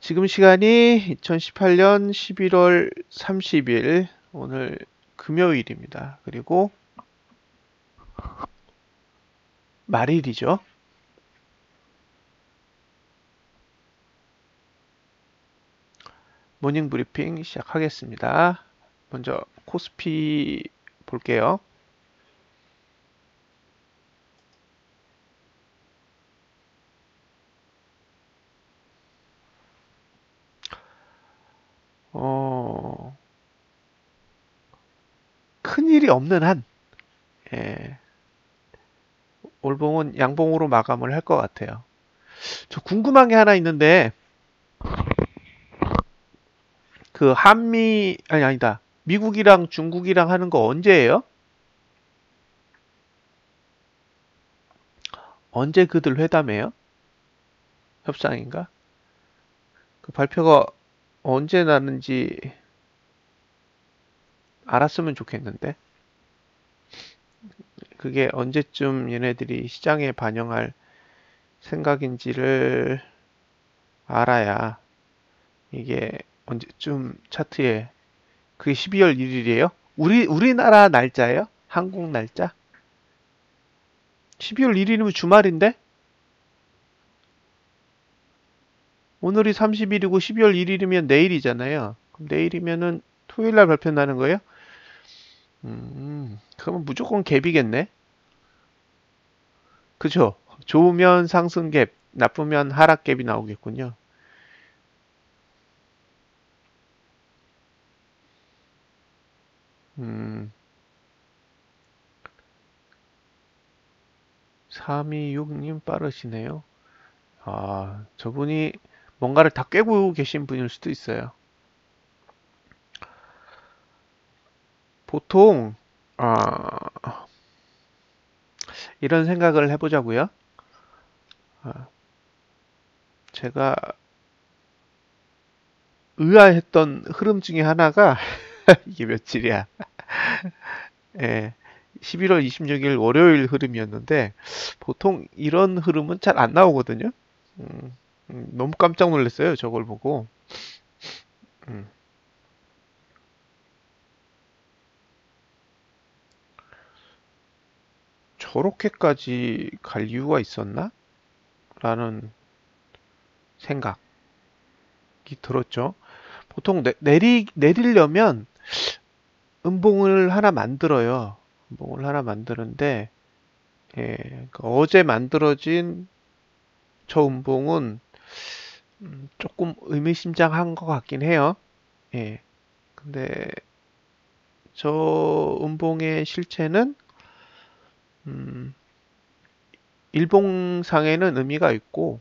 지금 시간이 2018년 11월 30일 오늘 금요일입니다. 그리고 말일이죠. 모닝 브리핑 시작하겠습니다. 먼저 코스피 볼게요. 큰일이 없는 한 올봉은 양봉으로 마감을 할 것 같아요. 저 궁금한 게 하나 있는데 그 아니다. 미국이랑 중국이랑 하는 거 언제예요? 언제 그들 회담해요? 협상인가? 그 발표가 언제 나는지 알았으면 좋겠는데 그게 언제쯤 얘네들이 시장에 반영할 생각인지를 알아야 이게 언제쯤 차트에 그게 12월 1일이에요? 우리나라 날짜예요? 한국 날짜? 12월 1일이면 주말인데? 오늘이 30일이고 12월 1일이면 내일이잖아요. 그럼 내일이면은 토요일 날 발표 나는 거예요? 그러면 무조건 갭이겠네? 그죠? 좋으면 상승 갭, 나쁘면 하락 갭이 나오겠군요. 음, 326님 빠르시네요. 아, 저분이 뭔가를 다 꿰고 계신 분일 수도 있어요. 보통, 이런 생각을 해보자고요. 아, 제가 의아했던 흐름 중에 하나가, 이게 며칠이야? 예, 11월 26일 월요일 흐름이었는데, 보통 이런 흐름은 잘 안 나오거든요. 음, 너무 깜짝 놀랐어요. 저걸 보고. 음, 저렇게까지 갈 이유가 있었나? 라는 생각이 들었죠. 보통 내리려면 음봉을 하나 만들어요. 음봉을 하나 만드는데, 예, 그러니까 어제 만들어진 저 음봉은 조금 의미심장한 것 같긴 해요. 예, 근데 저 음봉의 실체는 음, 일봉상에는 의미가 있고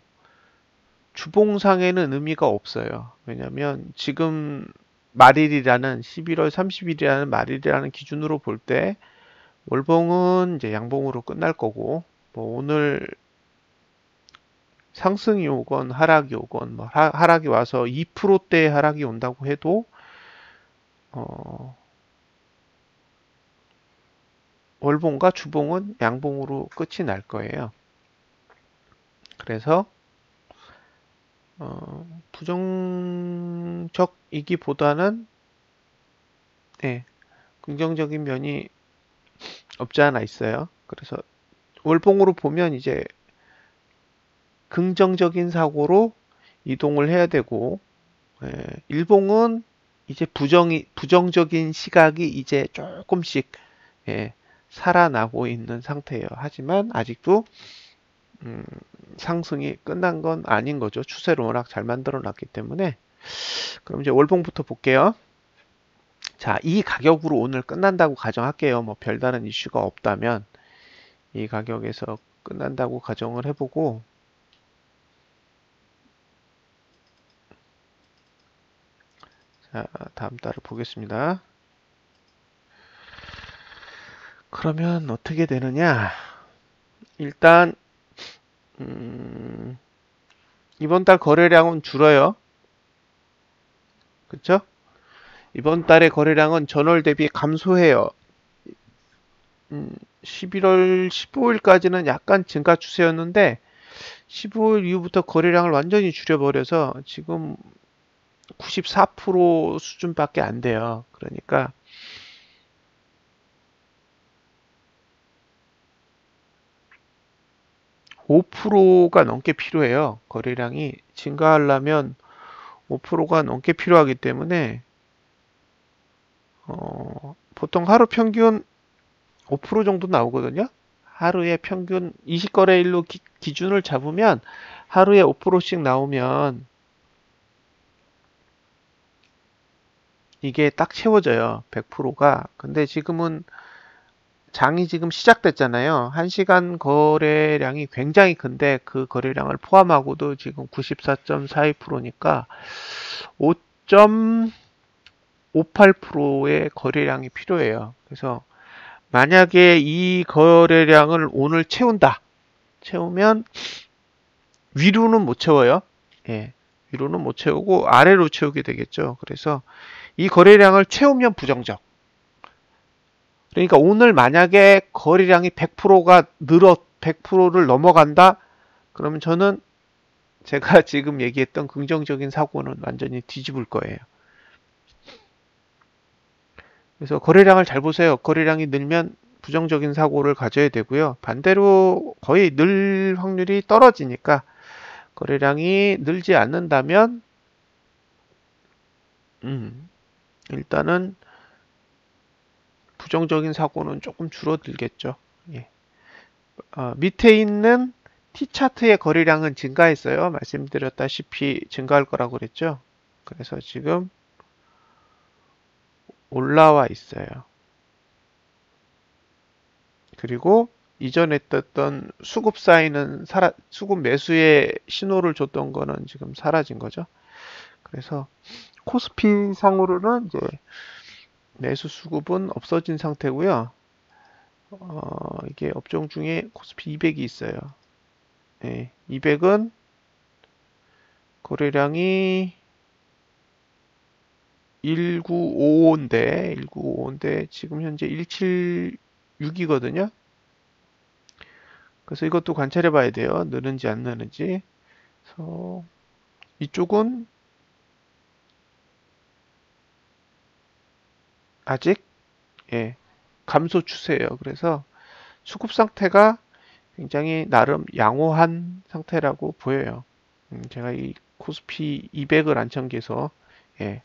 주봉상에는 의미가 없어요. 왜냐면 지금 말일이라는 11월 30일이라는 말일이라는 기준으로 볼 때 월봉은 이제 양봉으로 끝날 거고 뭐 오늘 상승이 오건 하락이 오건 뭐 하락이 와서 2%대 하락이 온다고 해도 어, 월봉과 주봉은 양봉으로 끝이 날 거예요. 그래서 부정적이기보다는 네, 긍정적인 면이 없지 않아 있어요. 그래서 월봉으로 보면 이제 긍정적인 사고로 이동을 해야 되고 일봉은 이제 부정적인 시각이 이제 조금씩 예, 살아나고 있는 상태예요. 하지만 아직도 음, 상승이 끝난 건 아닌 거죠. 추세를 워낙 잘 만들어 놨기 때문에. 그럼 이제 월봉부터 볼게요. 자, 이 가격으로 오늘 끝난다고 가정할게요. 뭐 별다른 이슈가 없다면 이 가격에서 끝난다고 가정을 해보고 자, 다음 달을 보겠습니다. 그러면 어떻게 되느냐? 일단 음, 이번 달 거래량은 줄어요. 그쵸? 이번 달의 거래량은 전월 대비 감소해요. 11월 15일까지는 약간 증가 추세였는데 15일 이후부터 거래량을 완전히 줄여버려서 지금 94% 수준밖에 안 돼요. 그러니까 5%가 넘게 필요해요. 거래량이 증가하려면 5%가 넘게 필요하기 때문에 보통 하루 평균 5% 정도 나오거든요. 하루에 평균 20거래일로 기준을 잡으면 하루에 5%씩 나오면 이게 딱 채워져요. 100%가. 근데 지금은 장이 지금 시작됐잖아요. 1시간 거래량이 굉장히 큰데 그 거래량을 포함하고도 지금 94.42%니까 5.58%의 거래량이 필요해요. 그래서 만약에 이 거래량을 오늘 채운다. 채우면 위로는 못 채워요. 예. 위로는 못 채우고 아래로 채우게 되겠죠. 그래서 이 거래량을 채우면 부정적. 그러니까 오늘 만약에 거래량이 100%가 100%를 넘어간다. 그러면 저는 제가 지금 얘기했던 긍정적인 사고는 완전히 뒤집을 거예요. 그래서 거래량을 잘 보세요. 거래량이 늘면 부정적인 사고를 가져야 되고요. 반대로 거의 늘 확률이 떨어지니까 거래량이 늘지 않는다면 일단은 부정적인 사고는 조금 줄어들겠죠. 예. 밑에 있는 T차트의 거래량은 증가했어요. 말씀드렸다시피 증가할 거라고 그랬죠. 그래서 지금 올라와 있어요. 그리고 이전에 떴던 수급 사인은 수급 매수의 신호를 줬던 거는 지금 사라진 거죠. 그래서 코스피 상으로는 이제 매수 수급은 없어진 상태고요. 이게 업종 중에 코스피 200이 있어요. 네, 200은 거래량이 1955인데 지금 현재 176이거든요. 그래서 이것도 관찰해 봐야 돼요. 느는지 안 느는지. 그래서 이쪽은 아직 예, 감소 추세예요. 그래서 수급 상태가 굉장히 나름 양호한 상태라고 보여요. 제가 이 코스피 200을 안 챙겨서 예,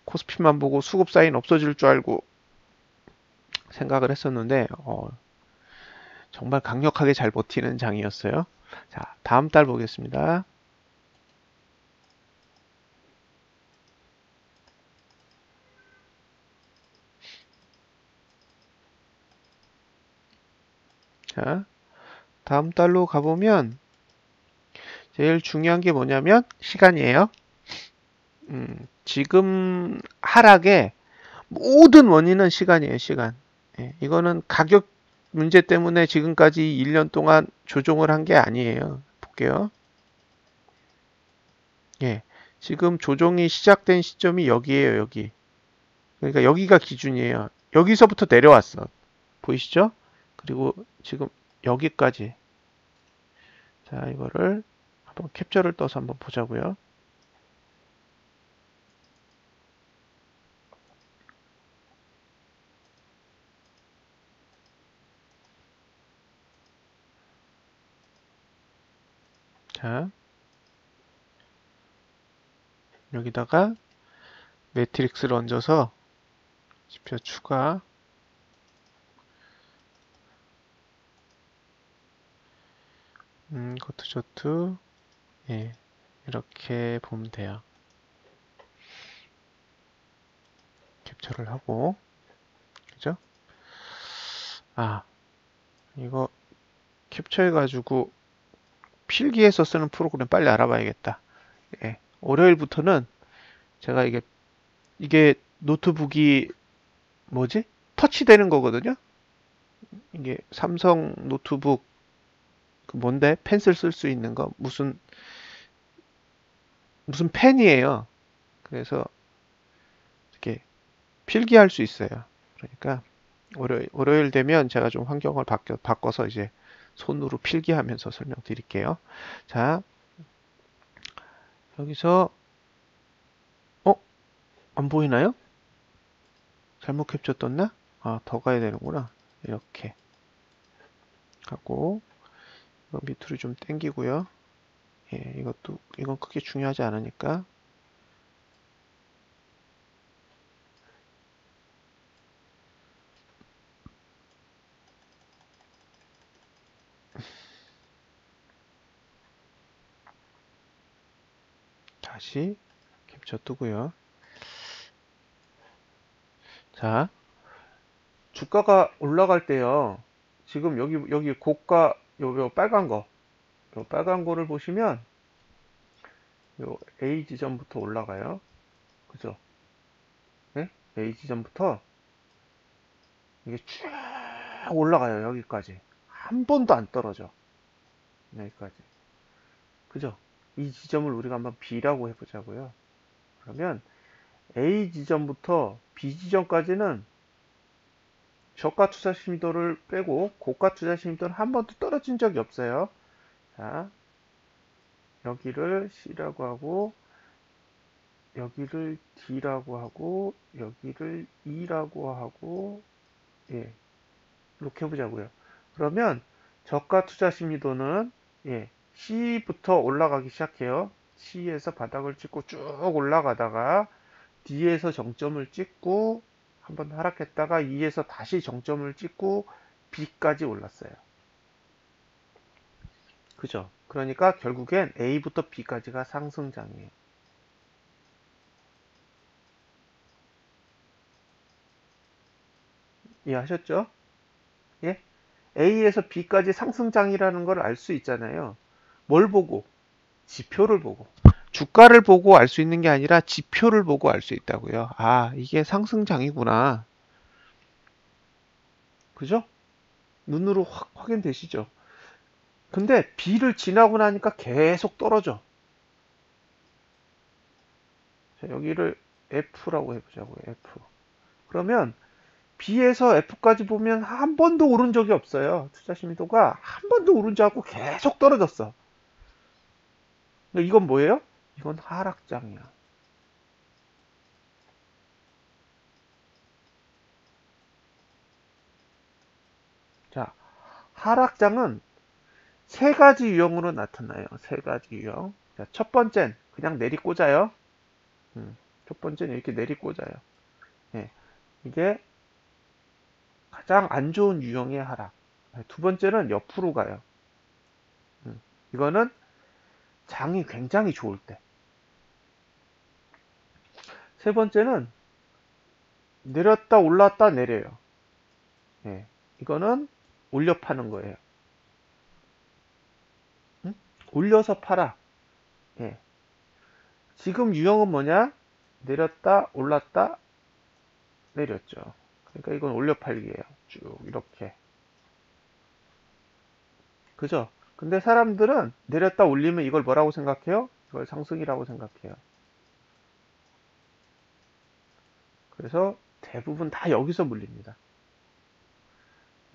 코스피만 보고 수급 사인 없어질 줄 알고 생각을 했었는데 정말 강력하게 잘 버티는 장이었어요. 자, 다음 달 보겠습니다. 자, 다음 달로 가보면 제일 중요한 게 뭐냐면 시간이에요. 지금 하락의 모든 원인은 시간이에요, 시간. 예, 이거는 가격 문제 때문에 지금까지 1년 동안 조정을 한 게 아니에요. 볼게요. 예, 지금 조정이 시작된 시점이 여기에요, 여기. 그러니까 여기가 기준이에요. 여기서부터 내려왔어. 보이시죠? 그리고 지금 여기까지. 자, 이거를 한번 캡처를 떠서 한번 보자고요. 자, 여기다가 매트릭스를 얹어서 지표 추가, 고트조트, 예, 이렇게 보면 돼요. 캡처를 하고, 그죠? 아, 이거 캡처해가지고 필기해서 쓰는 프로그램 빨리 알아봐야겠다. 예, 월요일부터는 제가 이게 노트북이 뭐지? 터치되는 거거든요. 이게 삼성 노트북 그 뭔데? 펜슬 쓸 수 있는 거 무슨 펜이에요. 그래서 이렇게 필기할 수 있어요. 그러니까 월요일 되면 제가 좀 환경을 바꿔서 이제 손으로 필기하면서 설명드릴게요. 자, 여기서 안 보이나요? 잘못 캡처 떴나? 더 가야 되는구나. 이렇게 하고 이거 밑으로 좀 당기고요. 예, 이건 크게 중요하지 않으니까. 다시 캡처 뜨고요. 자, 주가가 올라갈 때요. 지금 여기 고가 요 빨간 거, 요 빨간 거를 보시면 요 A 지점부터 올라가요. 그죠? 네? A 지점부터 이게 쭉 올라가요. 여기까지. 한 번도 안 떨어져. 여기까지. 그죠? 이 지점을 우리가 한번 B라고 해보자고요. 그러면 A 지점부터 B 지점까지는 저가 투자 심도를 빼고 고가 투자 심도는 한 번도 떨어진 적이 없어요. 자, 여기를 C라고 하고 여기를 D라고 하고 여기를 E라고 하고 예, 이렇게 해보자고요. 그러면 저가 투자 심리도는 예, C부터 올라가기 시작해요. C에서 바닥을 찍고 쭉 올라가다가 D에서 정점을 찍고 한번 하락했다가 E에서 다시 정점을 찍고 B까지 올랐어요. 그죠? 그러니까 결국엔 A부터 B까지가 상승장이에요. 이해하셨죠? 예? A에서 B까지 상승장이라는 걸 알 수 있잖아요. 뭘 보고? 지표를 보고. 주가를 보고 알 수 있는 게 아니라 지표를 보고 알 수 있다고요. 이게 상승장이구나. 그죠? 눈으로 확인되시죠? 근데 B를 지나고 나니까 계속 떨어져. 자, 여기를 F라고 해보자고요. F. 그러면 B에서 F까지 보면 한 번도 오른 적이 없어요. 투자 심리도가 한 번도 오른 적 없고 계속 떨어졌어. 이건 뭐예요? 이건 하락장이야. 자, 하락장은 세 가지 유형으로 나타나요. 세 가지 유형. 자, 첫 번째는 그냥 내리꽂아요. 첫 번째는 이렇게 내리꽂아요. 예, 이게 가장 안 좋은 유형의 하락. 두 번째는 옆으로 가요. 이거는 장이 굉장히 좋을 때. 세 번째는 내렸다 올랐다 내려요. 예, 이거는 올려 파는 거예요. 올려서 팔아. 예. 지금 유형은 뭐냐? 내렸다 올랐다 내렸죠. 그러니까 이건 올려 팔기예요. 쭉 이렇게. 그죠? 근데 사람들은 내렸다 올리면 이걸 뭐라고 생각해요? 이걸 상승이라고 생각해요. 그래서 대부분 다 여기서 물립니다.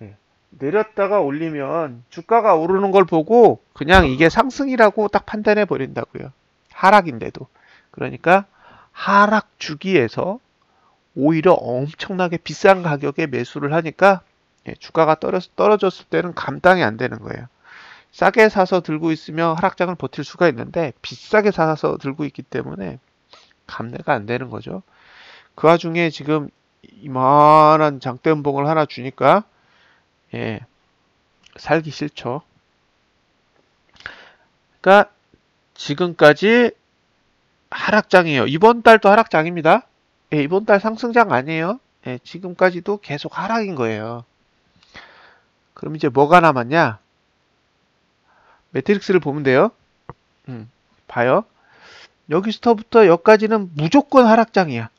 예. 내렸다가 올리면 주가가 오르는 걸 보고 그냥 이게 상승이라고 딱 판단해 버린다고요. 하락인데도. 그러니까 하락 주기에서 오히려 엄청나게 비싼 가격에 매수를 하니까 주가가 떨어졌을 때는 감당이 안 되는 거예요. 싸게 사서 들고 있으면 하락장을 버틸 수가 있는데 비싸게 사서 들고 있기 때문에 감내가 안 되는 거죠. 그 와중에 지금 이만한 장대음봉을 하나 주니까 살기 싫죠. 그러니까 지금까지 하락장이에요. 이번 달도 하락장입니다. 이번 달 상승장 아니에요. 지금까지도 계속 하락인 거예요. 그럼 이제 뭐가 남았냐? 매트릭스를 보면 돼요. 봐요. 여기서부터 여기까지는 무조건 하락장이야.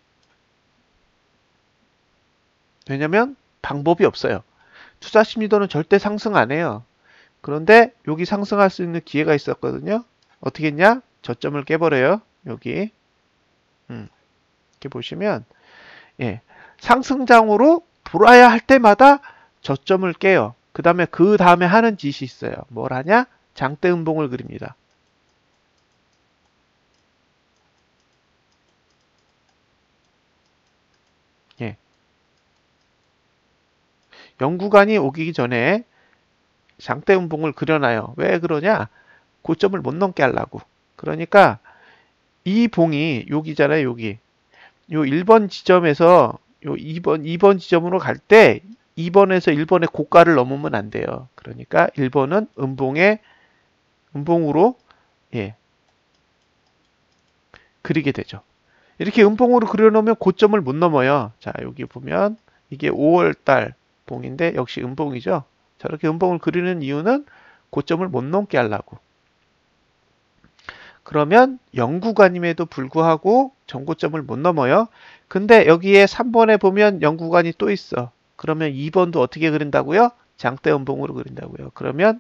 왜냐면 방법이 없어요. 투자 심리도는 절대 상승 안 해요. 그런데 여기 상승할 수 있는 기회가 있었거든요. 어떻게 했냐? 저점을 깨버려요. 여기. 이렇게 보시면 상승장으로 돌아야 할 때마다 저점을 깨요. 그 다음에 하는 짓이 있어요. 뭘 하냐? 장대 음봉을 그립니다. 예. 0구간이 오기 전에 장대 음봉을 그려놔요. 왜 그러냐? 고점을 못 넘게 하려고. 그러니까 이 봉이 여기잖아요. 여기. 요 1번 지점에서 요 2번 지점으로 갈 때 2번에서 1번의 고가를 넘으면 안 돼요. 그러니까 1번은 음봉으로 예, 그리게 되죠. 이렇게 음봉으로 그려놓으면 고점을 못 넘어요. 자, 여기 보면 이게 5월달 봉인데 역시 음봉이죠. 저렇게 음봉을 그리는 이유는 고점을 못 넘게 하려고. 그러면 0구간임에도 불구하고 전고점을 못 넘어요. 근데 여기에 3번에 보면 0구간이 또 있어. 그러면 2번도 어떻게 그린다고요? 장대 음봉으로 그린다고요. 그러면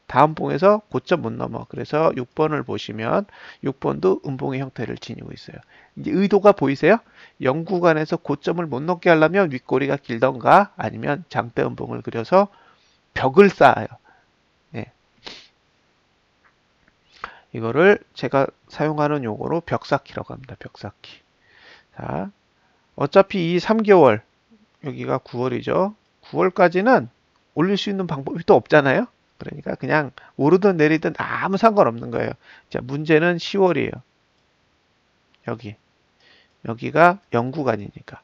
다음 봉에서 고점 못 넘어. 그래서 6번을 보시면 6번도 음봉의 형태를 지니고 있어요. 이제 의도가 보이세요? 0구간에서 고점을 못 넘게 하려면 윗꼬리가 길던가 아니면 장대 음봉을 그려서 벽을 쌓아요. 네. 이거를 제가 사용하는 용어로 벽쌓기라고 합니다. 벽쌓기. 자, 어차피 이 3개월, 여기가 9월이죠. 9월까지는 올릴 수 있는 방법이 또 없잖아요. 그러니까 그냥 오르든 내리든 아무 상관없는 거예요. 자, 문제는 10월이에요. 여기가 0구간이니까.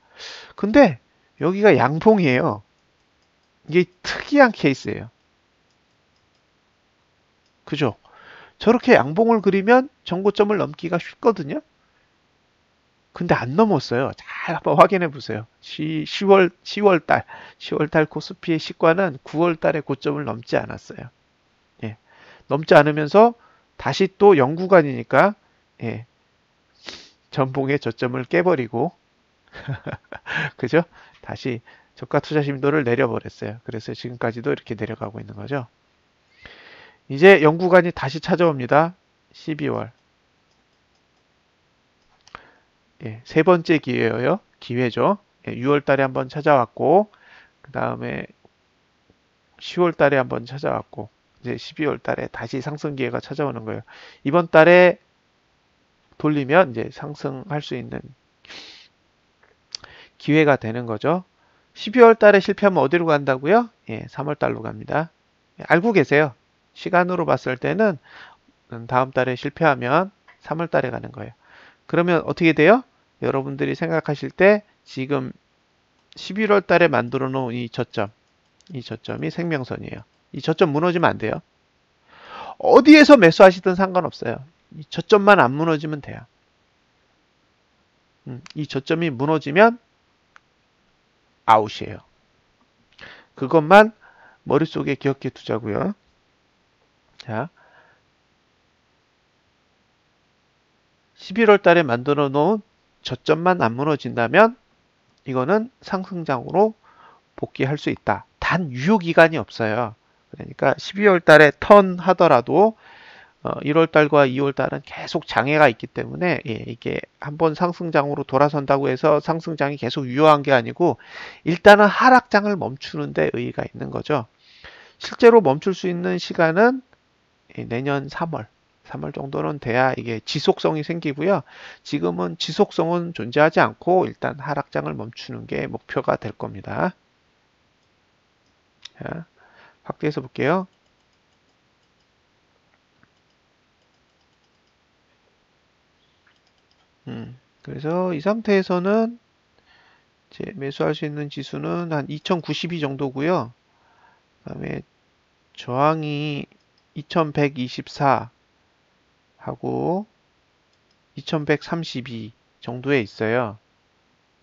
근데 여기가 양봉이에요. 이게 특이한 케이스예요. 그죠? 저렇게 양봉을 그리면 전고점을 넘기가 쉽거든요. 근데 안 넘었어요. 잘 한번 확인해 보세요. 10월 달 코스피의 시가는 9월 달에 고점을 넘지 않았어요. 예. 넘지 않으면서 다시 또 0구간이니까 예. 전봉의 저점을 깨버리고 그죠? 다시 저가 투자 심도를 내려버렸어요. 그래서 지금까지도 이렇게 내려가고 있는 거죠. 이제 0구간이 다시 찾아옵니다. 12월. 예, 세 번째 기회예요. 기회죠. 예, 6월 달에 한번 찾아왔고, 그 다음에 10월 달에 한번 찾아왔고, 이제 12월 달에 다시 상승 기회가 찾아오는 거예요. 이번 달에 돌리면 이제 상승할 수 있는 기회가 되는 거죠. 12월 달에 실패하면 어디로 간다고요? 예, 3월 달로 갑니다. 예, 알고 계세요. 시간으로 봤을 때는 다음 달에 실패하면 3월 달에 가는 거예요. 그러면 어떻게 돼요? 여러분들이 생각하실 때 지금 11월 달에 만들어 놓은 이 저점이 생명선이에요. 이 저점 무너지면 안 돼요. 어디에서 매수하시든 상관없어요. 이 저점만 안 무너지면 돼요. 이 저점이 무너지면 아웃이에요. 그것만 머릿속에 기억해 두자고요. 자, 11월 달에 만들어 놓은 저점만 안 무너진다면 이거는 상승장으로 복귀할 수 있다. 단 유효 기간이 없어요. 그러니까 12월 달에 턴 하더라도 1월 달과 2월 달은 계속 장애가 있기 때문에 예, 이게 한번 상승장으로 돌아선다고 해서 상승장이 계속 유효한 게 아니고 일단은 하락장을 멈추는 데 의의가 있는 거죠. 실제로 멈출 수 있는 시간은 내년 3월 정도는 돼야 이게 지속성이 생기고요. 지금은 지속성은 존재하지 않고 일단 하락장을 멈추는 게 목표가 될 겁니다. 자, 확대해서 볼게요. 그래서 이 상태에서는 이제 매수할 수 있는 지수는 한 2092 정도고요. 그다음에 저항이 2124 하고 2132 정도에 있어요.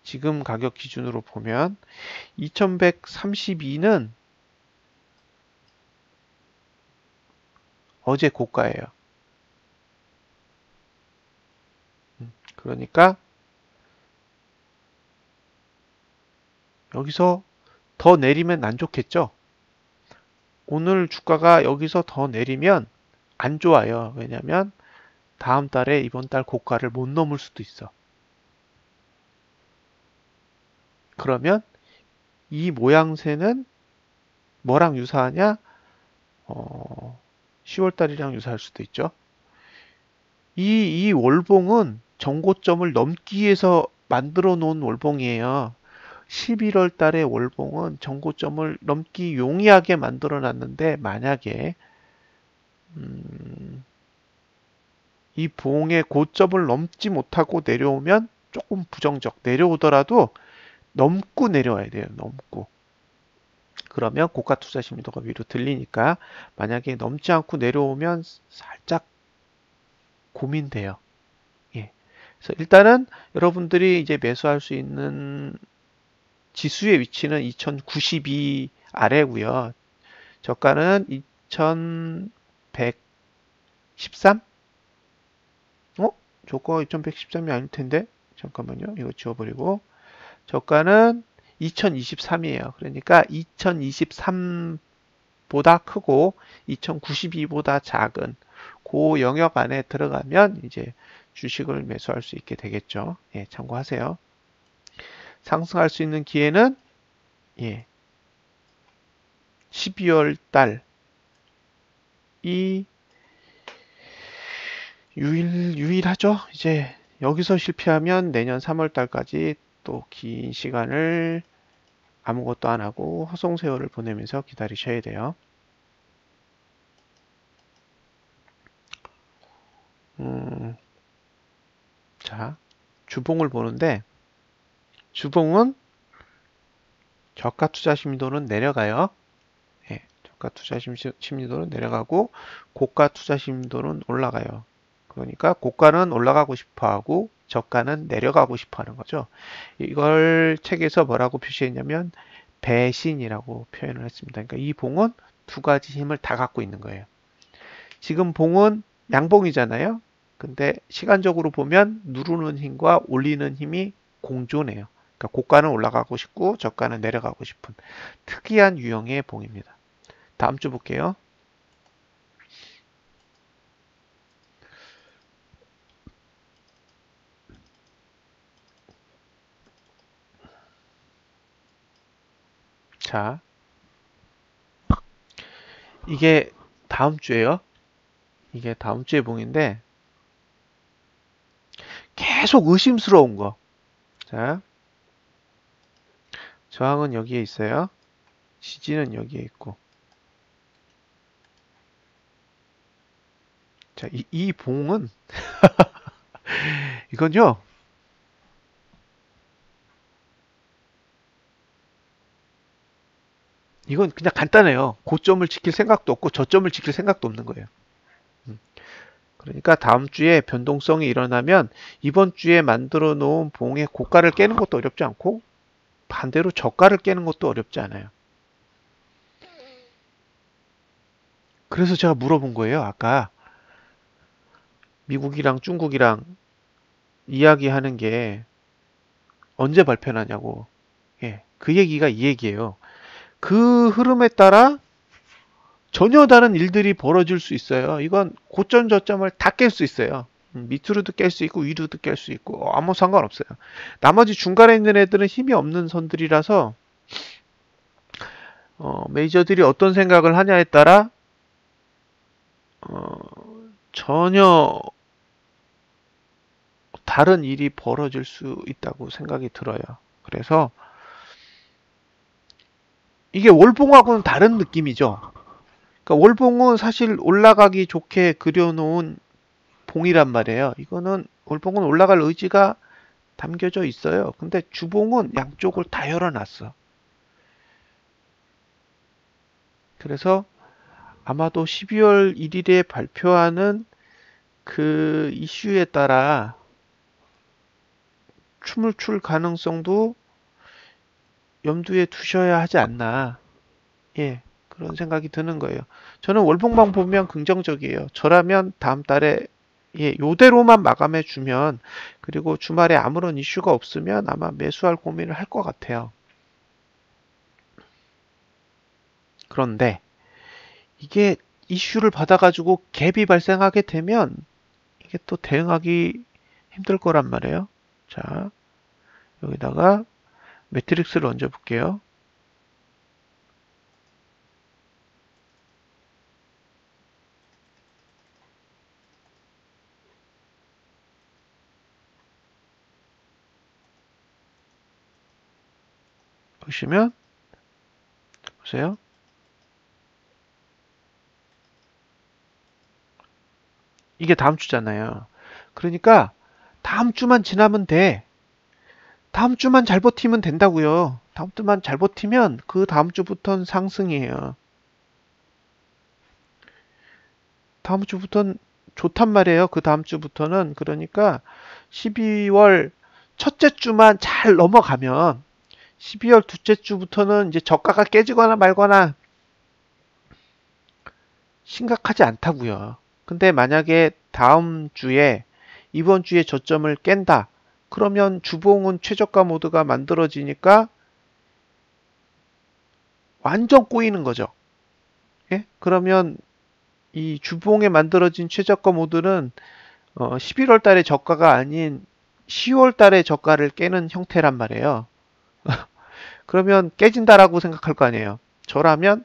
지금 가격 기준으로 보면 2132는 어제 고가예요. 그러니까 여기서 더 내리면 안 좋겠죠? 오늘 주가가 여기서 더 내리면 안 좋아요. 왜냐면 다음 달에 이번 달 고가를 못 넘을 수도 있어. 그러면 이 모양새는 뭐랑 유사하냐? 10월달이랑 유사할 수도 있죠. 이 월봉은 전고점을 넘기 위해서 만들어 놓은 월봉이에요. 11월 달의 월봉은 전고점을 넘기 용이하게 만들어 놨는데, 만약에 이 봉의 고점을 넘지 못하고 내려오면 조금 부정적. 내려오더라도 넘고 내려와야 돼요. 넘고. 그러면 고가 투자 심리도가 위로 들리니까, 만약에 넘지 않고 내려오면 살짝 고민돼요. 예. 그래서 일단은 여러분들이 이제 매수할 수 있는 지수의 위치는 2092 아래고요. 저가는 2113? 저가 2113이 아닐 텐데. 잠깐만요. 이거 지워버리고. 저가는 2023이에요. 그러니까 2023보다 크고 2092보다 작은 그 영역 안에 들어가면 이제 주식을 매수할 수 있게 되겠죠. 예, 참고하세요. 상승할 수 있는 기회는 12월 달이 유일하죠. 이제 여기서 실패하면 내년 3월 달까지 또 긴 시간을 아무것도 안 하고 허송세월을 보내면서 기다리셔야 돼요. 자, 주봉을 보는데, 주봉은 저가 투자 심리도는 내려가요. 예, 저가 투자 심리도는 내려가고 고가 투자 심리도는 올라가요. 그러니까 고가는 올라가고 싶어 하고 저가는 내려가고 싶어 하는 거죠. 이걸 책에서 뭐라고 표시했냐면 배신이라고 표현을 했습니다. 그러니까 이 봉은 두 가지 힘을 다 갖고 있는 거예요. 지금 봉은 양봉이잖아요. 근데 시간적으로 보면 누르는 힘과 올리는 힘이 공존해요. 그러니까 고가는 올라가고 싶고 저가는 내려가고 싶은 특이한 유형의 봉입니다. 다음 주 볼게요. 자, 이게 다음 주에요. 이게 다음 주의 봉인데 계속 의심스러운 거. 자, 저항은 여기에 있어요. 지지는 여기에 있고. 자, 이 봉은 이건요. 이건 그냥 간단해요. 고점을 지킬 생각도 없고 저점을 지킬 생각도 없는 거예요. 그러니까 다음 주에 변동성이 일어나면 이번 주에 만들어 놓은 봉의 고가를 깨는 것도 어렵지 않고 반대로 저가를 깨는 것도 어렵지 않아요. 그래서 제가 물어본 거예요. 아까 미국이랑 중국이랑 이야기하는 게 언제 발표나냐고. 예, 그 얘기가 이 얘기예요. 그 흐름에 따라 전혀 다른 일들이 벌어질 수 있어요. 이건 고점 저점을 다 깰 수 있어요. 밑으로도 깰 수 있고 위로도 깰 수 있고 아무 상관없어요. 나머지 중간에 있는 애들은 힘이 없는 선들이라서 메이저들이 어떤 생각을 하냐에 따라 전혀 다른 일이 벌어질 수 있다고 생각이 들어요. 그래서 이게 월봉하고는 다른 느낌이죠. 그러니까 월봉은 사실 올라가기 좋게 그려놓은 봉이란 말이에요. 이거는 월봉은 올라갈 의지가 담겨져 있어요. 근데 주봉은 양쪽을 다 열어놨어. 그래서 아마도 12월 1일에 발표하는 그 이슈에 따라 춤을 출 가능성도 염두에 두셔야 하지 않나. 예, 그런 생각이 드는 거예요. 저는 월봉만 보면 긍정적이에요. 저라면 다음 달에 요대로만 마감해 주면 그리고 주말에 아무런 이슈가 없으면 아마 매수할 고민을 할 것 같아요. 그런데 이게 이슈를 받아가지고 갭이 발생하게 되면 이게 또 대응하기 힘들 거란 말이에요. 자, 여기다가 매트릭스를 얹어 볼게요. 보시면 보세요. 이게 다음 주잖아요. 그러니까 다음 주만 지나면 돼. 다음 주만 잘 버티면 된다고요. 다음 주만 잘 버티면 그 다음 주부터는 상승이에요. 다음 주부터는 좋단 말이에요. 그 다음 주부터는. 그러니까 12월 첫째 주만 잘 넘어가면 12월 둘째 주부터는 이제 저가가 깨지거나 말거나 심각하지 않다고요. 근데 만약에 다음 주에 이번 주에 저점을 깬다. 그러면 주봉은 최저가 모드가 만들어지니까 완전 꼬이는 거죠. 예? 그러면 이 주봉에 만들어진 최저가 모드는 11월 달에 저가가 아닌 10월 달에 저가를 깨는 형태란 말이에요. 그러면 깨진다라고 생각할 거 아니에요. 저라면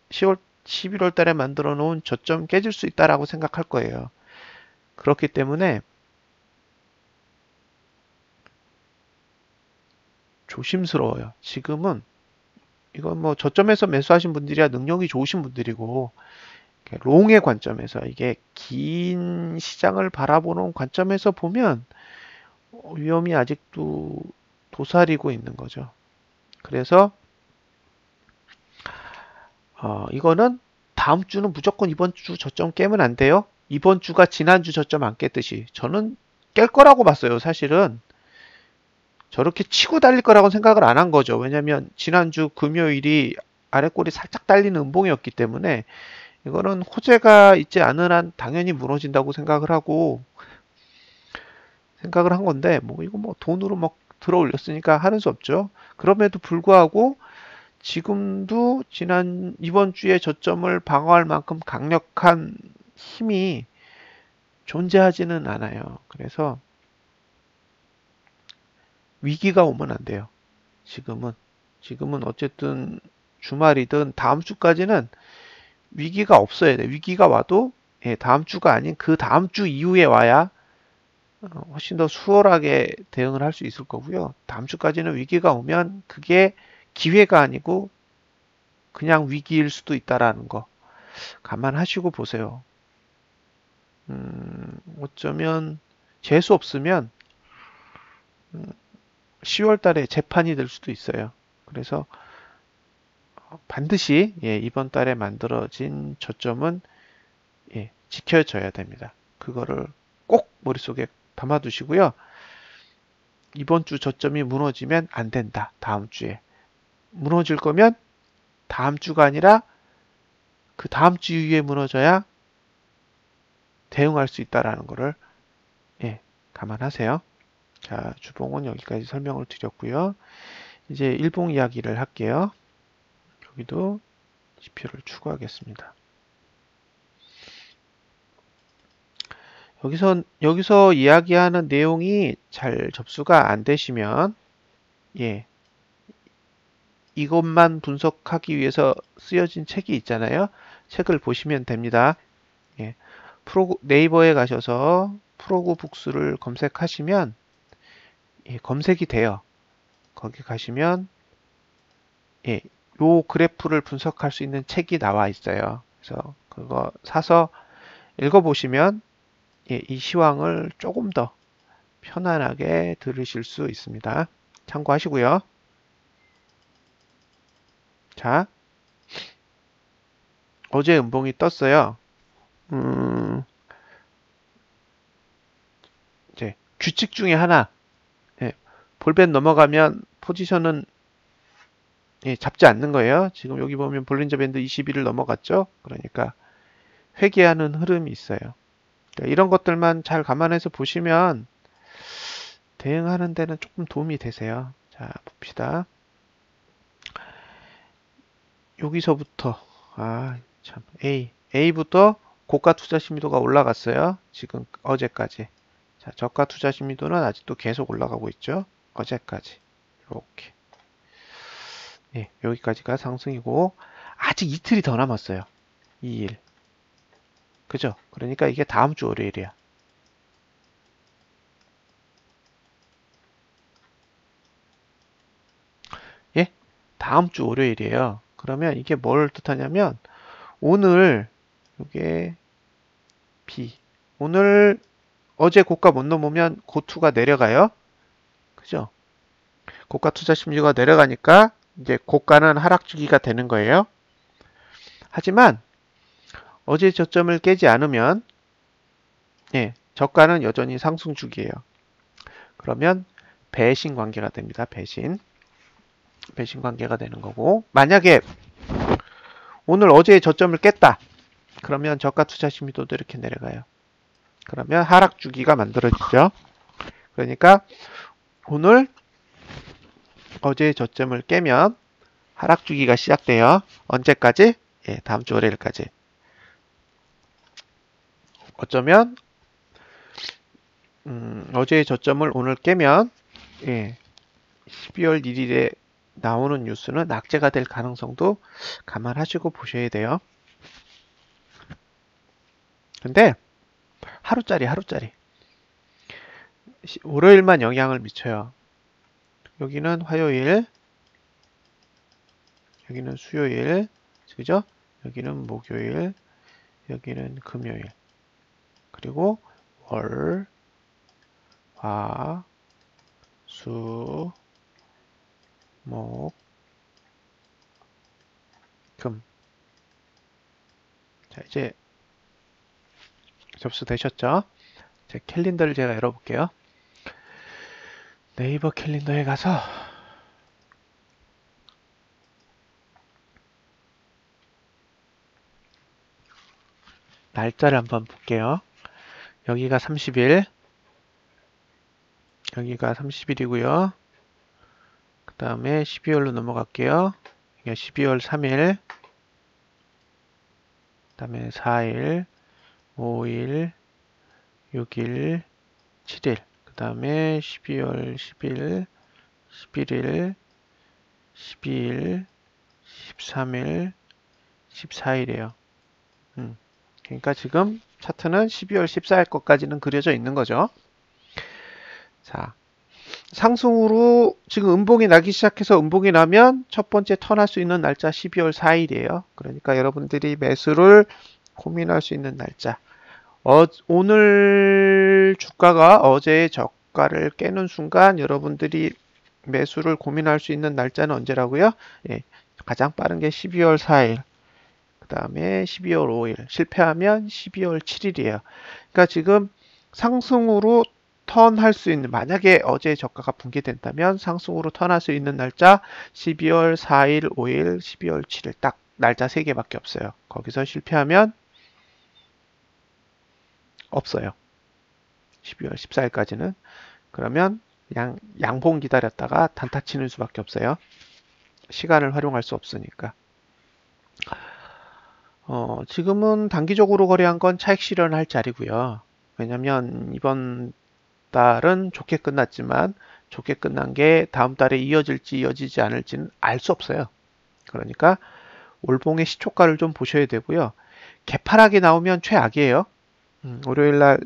10월, 11월 달에 만들어 놓은 저점 깨질 수 있다라고 생각할 거예요. 그렇기 때문에 조심스러워요. 지금은 이건 뭐 저점에서 매수하신 분들이야 능력이 좋으신 분들이고 롱의 관점에서 이게 긴 시장을 바라보는 관점에서 보면 위험이 아직도 도사리고 있는 거죠. 그래서 이거는 다음 주는 무조건 이번 주 저점 깨면 안 돼요. 이번 주가 지난주 저점 안 깼듯이 저는 깰 거라고 봤어요. 사실은 저렇게 치고 달릴 거라고 생각을 안 한 거죠. 왜냐면 지난주 금요일이 아래꼬리 살짝 달리는 음봉이었기 때문에 이거는 호재가 있지 않은 한 당연히 무너진다고 생각을 한 건데 뭐 이거 뭐 돈으로 막 들어 올렸으니까 하는 수 없죠. 그럼에도 불구하고 지금도 이번 주에 저점을 방어할 만큼 강력한 힘이 존재하지는 않아요. 그래서 위기가 오면 안 돼요. 지금은. 지금은 어쨌든 주말이든 다음 주까지는 위기가 없어야 돼. 위기가 와도 예, 다음 주가 아닌 그 다음 주 이후에 와야 훨씬 더 수월하게 대응을 할 수 있을 거고요. 다음 주까지는 위기가 오면 그게 기회가 아니고 그냥 위기일 수도 있다라는 거 감안하시고 보세요. 어쩌면 재수 없으면 10월 달에 재판이 될 수도 있어요. 그래서 반드시 예, 이번 달에 만들어진 저점은 예, 지켜져야 됩니다. 그거를 꼭 머릿속에 담아두시고요. 이번 주 저점이 무너지면 안 된다. 다음 주에. 무너질 거면 다음 주가 아니라 그 다음 주 이후에 무너져야 대응할 수 있다라는 거를 예, 감안하세요. 자, 주봉은 여기까지 설명을 드렸고요. 이제 일봉 이야기를 할게요. 여기도 지표를 추가하겠습니다. 여기서 이야기하는 내용이 잘 접수가 안 되시면 예, 이것만 분석하기 위해서 쓰여진 책이 있잖아요. 책을 보시면 됩니다. 예, 네이버에 가셔서 프로그 북스를 검색하시면 예, 검색이 돼요. 거기 가시면 예, 요 그래프를 분석할 수 있는 책이 나와 있어요. 그래서 그거 사서 읽어보시면 예, 이 시황을 조금 더 편안하게 들으실 수 있습니다. 참고하시고요. 자, 어제 음봉이 떴어요. 음, 이제 규칙 중에 하나, 예, 볼벤 넘어가면 포지션은 예, 잡지 않는 거예요. 지금 여기 보면 볼린저 밴드 21을 넘어갔죠. 그러니까 회귀하는 흐름이 있어요. 그러니까 이런 것들만 잘 감안해서 보시면 대응하는 데는 조금 도움이 되세요. 자, 봅시다. 여기서부터 참 A부터 고가 투자 심리도가 올라갔어요. 지금 어제까지. 자, 저가 투자 심리도는 아직도 계속 올라가고 있죠. 어제까지. 이렇게. 예, 여기까지가 상승이고 아직 이틀이 더 남았어요. 2일. 그죠? 그러니까 이게 다음 주 월요일이야. 예? 다음 주 월요일이에요. 그러면 이게 뭘 뜻하냐면 오늘 이게 B 오늘 어제 고가 못 넘으면 고투가 내려가요. 그죠? 고가 투자 심리가 내려가니까 이제 고가는 하락 주기가 되는 거예요. 하지만 어제 저점을 깨지 않으면 예, 저가는 여전히 상승 주기예요. 그러면 배신 관계가 됩니다. 배신 관계가 되는 거고 만약에 오늘 어제의 저점을 깼다. 그러면 저가 투자 심리도도 이렇게 내려가요. 그러면 하락 주기가 만들어지죠. 그러니까 오늘 어제의 저점을 깨면 하락 주기가 시작돼요. 언제까지? 예, 다음 주 월요일까지. 어쩌면 어제의 저점을 오늘 깨면 예, 12월 1일에 나오는 뉴스는 낙제가 될 가능성도 감안하시고 보셔야 돼요. 근데 하루짜리 월요일만 영향을 미쳐요. 여기는 화요일, 여기는 수요일, 그죠? 여기는 목요일, 여기는 금요일, 그리고 월, 화, 수, 목, 금. 자, 이제 접수되셨죠? 제 캘린더를 제가 열어볼게요. 네이버 캘린더에 가서 날짜를 한번 볼게요. 여기가 30일, 여기가 30일이고요. 그 다음에 12월로 넘어갈게요. 이게 12월 3일, 그 다음에 4일, 5일, 6일, 7일, 그 다음에 12월 10일, 11일, 12일, 13일, 14일이에요. 그러니까 지금 차트는 12월 14일 것까지는 그려져 있는 거죠. 자, 상승으로 지금 음봉이 나기 시작해서 음봉이 나면 첫 번째 턴할 수 있는 날짜 12월 4일이에요. 그러니까 여러분들이 매수를 고민할 수 있는 날짜. 오늘 주가가 어제의 저가를 깨는 순간 여러분들이 매수를 고민할 수 있는 날짜는 언제라고요? 예, 가장 빠른 게 12월 4일. 그 다음에 12월 5일. 실패하면 12월 7일이에요. 그러니까 지금 상승으로 턴할 수 있는, 만약에 어제 저가가 붕괴된다면 상승으로 턴할 수 있는 날짜 12월 4일, 5일, 12월 7일 딱 날짜 3개밖에 없어요. 거기서 실패하면 없어요. 12월 14일까지는. 그러면 그냥 양봉 기다렸다가 단타 치는 수밖에 없어요. 시간을 활용할 수 없으니까. 지금은 단기적으로 거래한 건 차익 실현할 자리고요. 왜냐면 이번 달은 좋게 끝났지만 좋게 끝난 게 다음 달에 이어질지 이어지지 않을지는 알 수 없어요. 그러니까 월봉의 시초가를 좀 보셔야 되고요. 개파락이 나오면 최악이에요. 월요일날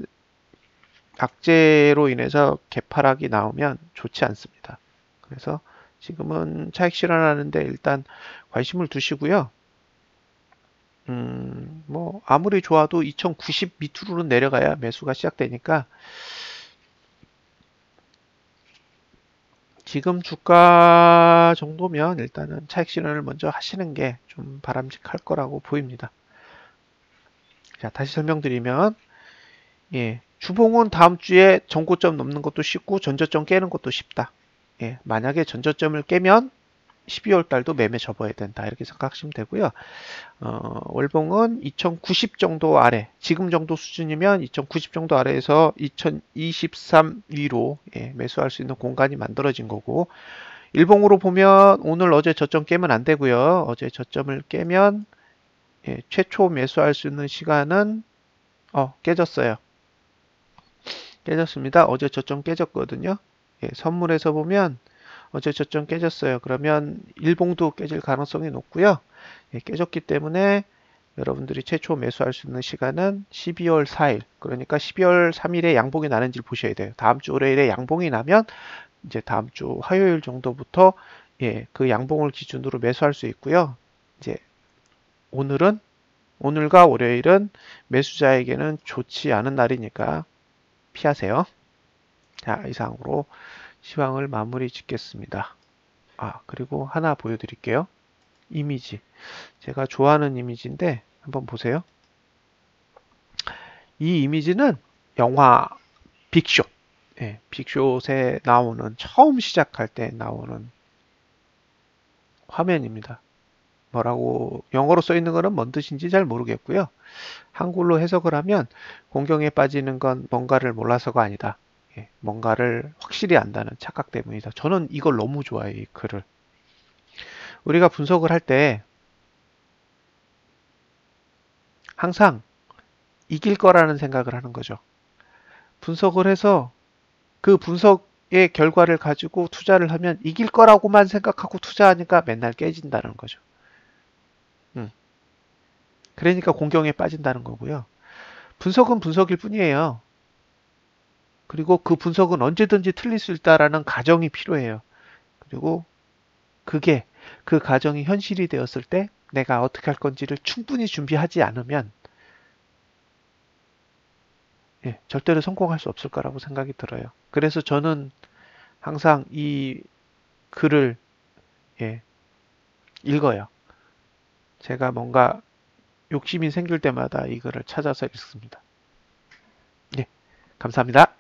악재로 인해서 개파락이 나오면 좋지 않습니다. 그래서 지금은 차익 실현하는데 일단 관심을 두시고요. 뭐 아무리 좋아도 2090 밑으로는 내려가야 매수가 시작되니까 지금 주가 정도면 일단은 차익 실현을 먼저 하시는 게 좀 바람직할 거라고 보입니다. 자, 다시 설명드리면 예, 주봉은 다음 주에 전고점 넘는 것도 쉽고 전저점 깨는 것도 쉽다. 예, 만약에 전저점을 깨면 12월 달도 매매 접어야 된다. 이렇게 생각하시면 되고요. 월봉은 2090 정도 아래, 지금 정도 수준이면 2090 정도 아래에서 2023 위로 예, 매수할 수 있는 공간이 만들어진 거고, 일봉으로 보면 오늘 어제 저점 깨면 안 되고요. 어제 저점을 깨면 예, 최초 매수할 수 있는 시간은 깨졌어요. 깨졌습니다. 어제 저점 깨졌거든요. 예, 선물에서 보면 어제 저점 깨졌어요. 그러면 일봉도 깨질 가능성이 높고요. 예, 깨졌기 때문에 여러분들이 최초 매수할 수 있는 시간은 12월 4일. 그러니까 12월 3일에 양봉이 나는지를 보셔야 돼요. 다음 주 월요일에 양봉이 나면 이제 다음 주 화요일 정도부터 예, 그 양봉을 기준으로 매수할 수 있고요. 이제 오늘과 월요일은 매수자에게는 좋지 않은 날이니까 피하세요. 자, 이상으로 시황을 마무리 짓겠습니다. 그리고 하나 보여드릴게요. 이미지. 제가 좋아하는 이미지인데 한번 보세요. 이 이미지는 영화 빅숏. 예, 빅숏에 나오는 처음 시작할 때 나오는 화면입니다. 뭐라고 영어로 써 있는 거는 뭔 뜻인지 잘 모르겠고요. 한글로 해석을 하면 공경에 빠지는 건 뭔가를 몰라서가 아니다. 예, 뭔가를 확실히 안다는 착각 때문이다. 저는 이걸 너무 좋아해요, 이 글을. 우리가 분석을 할 때 항상 이길 거라는 생각을 하는 거죠. 분석을 해서 그 분석의 결과를 가지고 투자를 하면 이길 거라고만 생각하고 투자하니까 맨날 깨진다는 거죠. 그러니까 공경에 빠진다는 거고요. 분석은 분석일 뿐이에요. 그리고 그 분석은 언제든지 틀릴 수 있다라는 가정이 필요해요. 그리고 그게 그 가정이 현실이 되었을 때 내가 어떻게 할 건지를 충분히 준비하지 않으면 절대로 성공할 수 없을 거라고 생각이 들어요. 그래서 저는 항상 이 글을 예, 읽어요. 제가 뭔가 욕심이 생길 때마다 이 글을 찾아서 읽습니다. 네, 감사합니다.